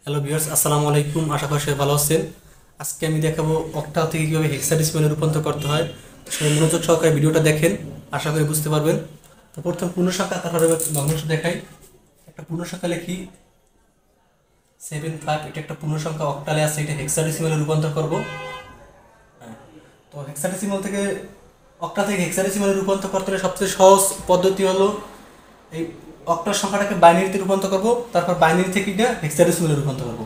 Hello viewers, আসসালামু আলাইকুম। আশা করি সবাই ভালো আছেন। আজকে আমি দেখাবো অক্টাল থেকে কীভাবে হেক্সাডেসিমালে রূপান্তর করতে হয়। তো সবাই মনোযোগ সহকারে ভিডিওটা দেখেন, আশা করি বুঝতে পারবেন। তো প্রথম পূর্ণ সংখ্যা, তারপরে ভগ্নাংশ দেখাই। একটা পূর্ণ সংখ্যা লিখি 7 5। এটা একটা পূর্ণ সংখ্যা, অক্টালে আছে, এটা হেক্সাডেসিমালে রূপান্তর করব। হ্যাঁ, তো হেক্সাডেসিমাল থেকে অক্টাল থেকে হেক্সাডেসিমালে রূপান্তর করতে হলে সবচেয়ে সহজ পদ্ধতি হলো এই অক্টাল সংখ্যাটাকে বাইনারিতে রূপান্তর করব, তারপর বাইনারি থেকে এটা হেক্সাডেসিমালে রূপান্তর করব।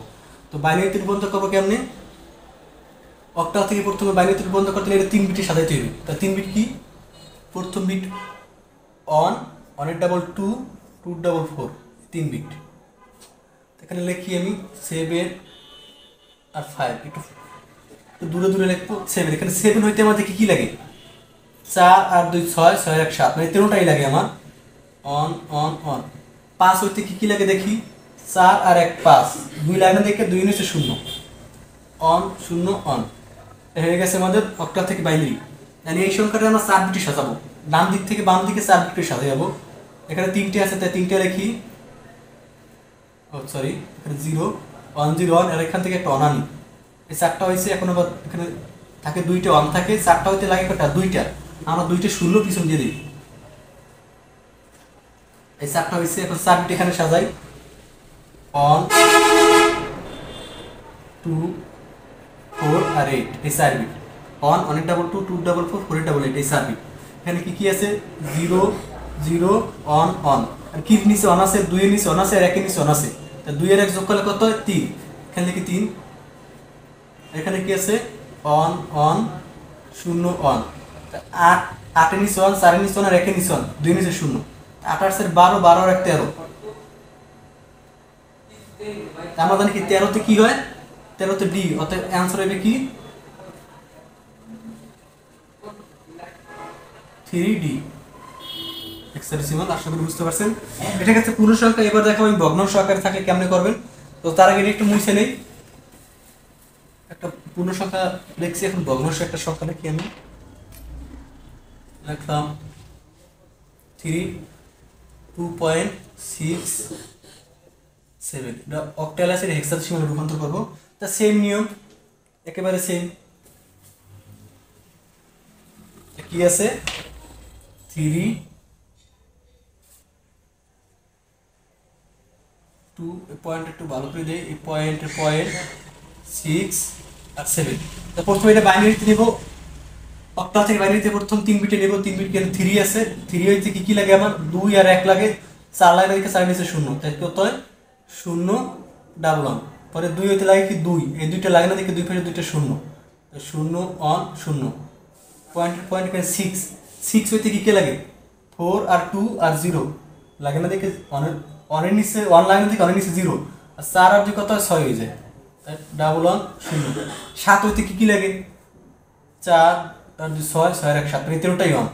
তো বাইনারিতে রূপান্তর করবো কেমনে? অক্টাল থেকে প্রথমে বাইনারিতে রূপান্তর করতে হলে এটা 3 বিটে সাজাইতে হবে। তা 3 বিট কি? প্রথম বিট অন, অনের ডাবল 2, 2 ডাবল 4, 3 বিট। এখানে লিখি আমি 7 আর 5, একটু দূরে দূরে লিখবো 7। এখানে 7 হইতে আমাদের কি কি লাগে? 4 আর 2 6, 6 আর 1 7, মানে 13টাই লাগে আমার। On on on. 5 হইতে কি কি লাগে দেখি? 4 আর 1 5, 2 লাইনে দেখে 2 নিচে 0, অন 0 অন। হয়ে গেছে আমাদের অক্টাল থেকে বাইনারি। মানে এই সংখ্যাটা আমরা 4 বিটে সাজাবো, ডান দিক থেকে বাম দিকে 4 বিটে সাজাবো। এখানে 3টে আছে, তাই 3টে লিখি। ও সরি, এখানে 0 1 0 1, আর এখান থেকে একটা অন আনি। এই 4টা হয়েছে। এখন আবার এখানে থাকে 2টে অন থাকে, 4টা হইতে লাগে কটা? 2টা। আমরা 2টে 0 পিছন দিয়ে দিই। এই 4টা হয়েছে। এখন 4 বিট এখানে সাজাই। অন 2 4 আর 8, এই 4 বিট। অন, অনেক ডাবল 2, 2 ডাবল 4, 4 ডাবল 8, এই 4 বিট। এখানে কি কি আছে? 0 0 অন অন। আর কি নিচে অন আছে? 2 এর নিচে অন আছে, আর 1 এর নিচে অন আছে। তা 2 এর 1 যোগ করলে কত হয়? 3। এখানে লিখি 3। এখানে কি আছে? On on 0 on. 8 8 এর নিচে অন, 4 এর নিচে অন, আর 1 এর নিচে অন, 2 এর নিচে 0। 8 8 এর 12, 12 আর 1 13। আমরা জানি কি 13 তে কি হয়? 13 তে ডি, অতএব অ্যান্সার হবে কি? 3D hexadecimal. আশা করি বুঝতে পারছেন। এটা হচ্ছে পূর্ণ সংখ্যা। এবার দেখো আমি ভগ্নাংশ আকারে থাকলে কেমনে করবেন। তো তার আগে একটু মুছে নেই। একটা পূর্ণ সংখ্যা লিখছি, এখন ভগ্নাংশ একটা সংখ্যা লিখি। আমি লিখলাম 3 2.67। এটা অক্টাল আছে, হেক্সাডেসিমালে রূপান্তর করবো। তা সেম নিয়ম, একেবারে সেম। কি আছে? 3 2, পয়েন্ট একটু ভালো করে দেয়, এই পয়েন্ট 6 আর 7। তো প্রথমে এটা বাইনারিতে নেব। অক্টাল থেকে বাইনারিতে প্রথম 3 বিটে নেব। 3 বিট কেন? 3 আছে। 3 হইতে কি কি লাগে আমার? 2 আর 1 লাগে। 4 লাগে দেখে 4 নিচে 0, তাই কত হয়? 0 ডাবল অন। পরে 2 হইতে লাগে কি? 2, এই দুইটা লাগে না দেখে 2 পাশে 2টা 0, 0 অন 0। পয়েন্ট এখানে 6, 6 হইতে কি কি লাগে? 4 আর 2 আর 0 লাগে না দেখে অনের নিচে 1 লাগে না দেখে অনের নিচে 0, আর 4 আর 2 কত হয়? 6 হয়ে যায়, তাই ডাবল অন 0। 7 হইতে কি কি লাগে? 4 আর 2 6, 6 আর 1 7, মানে 13টাই অন।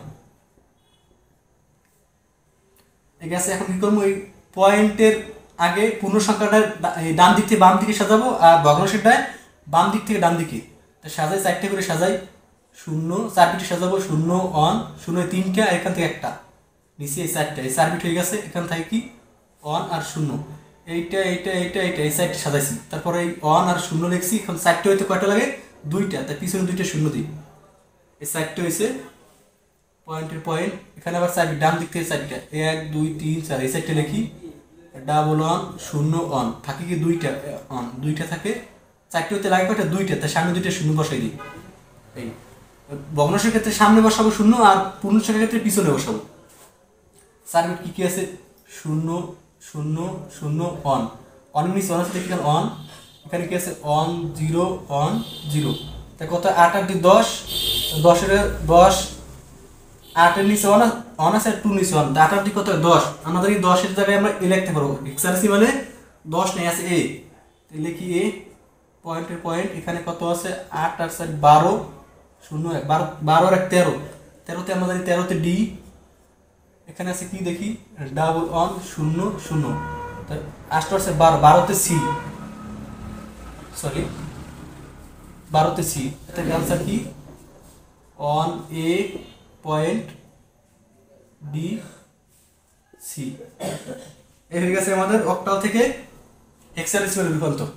ঠিক আছে। এখন কি করবো? এই পয়েন্টের আগে পূর্ণ সংখ্যাটা ডান দিক থেকে বাম দিকে সাজাবো, আর ভগ্নাংশটা বাম দিক থেকে ডান দিকে। তো সাজাই, 4টে করে সাজাই। 0 4 বিটে সাজাবো। 0 অন 0 3টা, আর এখান থেকে একটা নিচে, এই 4টা, এই 4 বিট হয়ে গেছে। এখান থেকে কি? অন আর 0, এইটা এইটা এইটা এইটা, এই 4টে সাজাইছি। তারপরে এই অন আর 0 লিখছি। এখন 4টে হইতে কয়টা লাগে? 2টা, তাই পিছনে 2টা 0 দিই। এই 4টে হয়েছে পয়েন্টের পয়েন্ট। এখানে আবার 4 ডান দিক থেকে 4টা, 1 2 3 4, এই 4টে লিখি। ডাবল অন 0 অন থাকে কি? 2টা অন, 2টা থাকে। 4টে হইতে লাগে কয়টা? 2টা, তাই সামনে 2টা 0 বসাই দিই। এই ভগ্নাংশের ক্ষেত্রে সামনে বসাবো 0, আর পূর্ণ সংখ্যার ক্ষেত্রে পিছনে বসাবো। 4 বিট কি কি আছে? 0 0 0 অন। অন মিস অন আছে দেখি, অন। এখানে কি আছে? অন 0 অন 0, তাই কত? 8 আর 2 10, 10 এর 10, 8 এর নিচে অন আছে, আর 2 নিচে অন, 8 আর 2 কত? 10। আমাদের এই 10 এর জায়গায় আমরা এ লিখতে পারবো। হেক্সাডেসিমালে 10 নেই, আছে এ, লিখি এ। পয়েন্টের পয়েন্ট এখানে কত আছে? 8 আর 4 12 0 1, 12 আর 1 13, 13তে আমরা জানি 13তে ডি। এখানে আছে কি দেখি? ডাবল অন 0 0, তাই 8 আছে 12, 12তে সি, সরি 12তে সি। এটার অ্যান্সার কি? On A point D C. এই হয়ে গেছে আমাদের অক্টাল থেকে হেক্সাডেসিমাল রূপান্তর।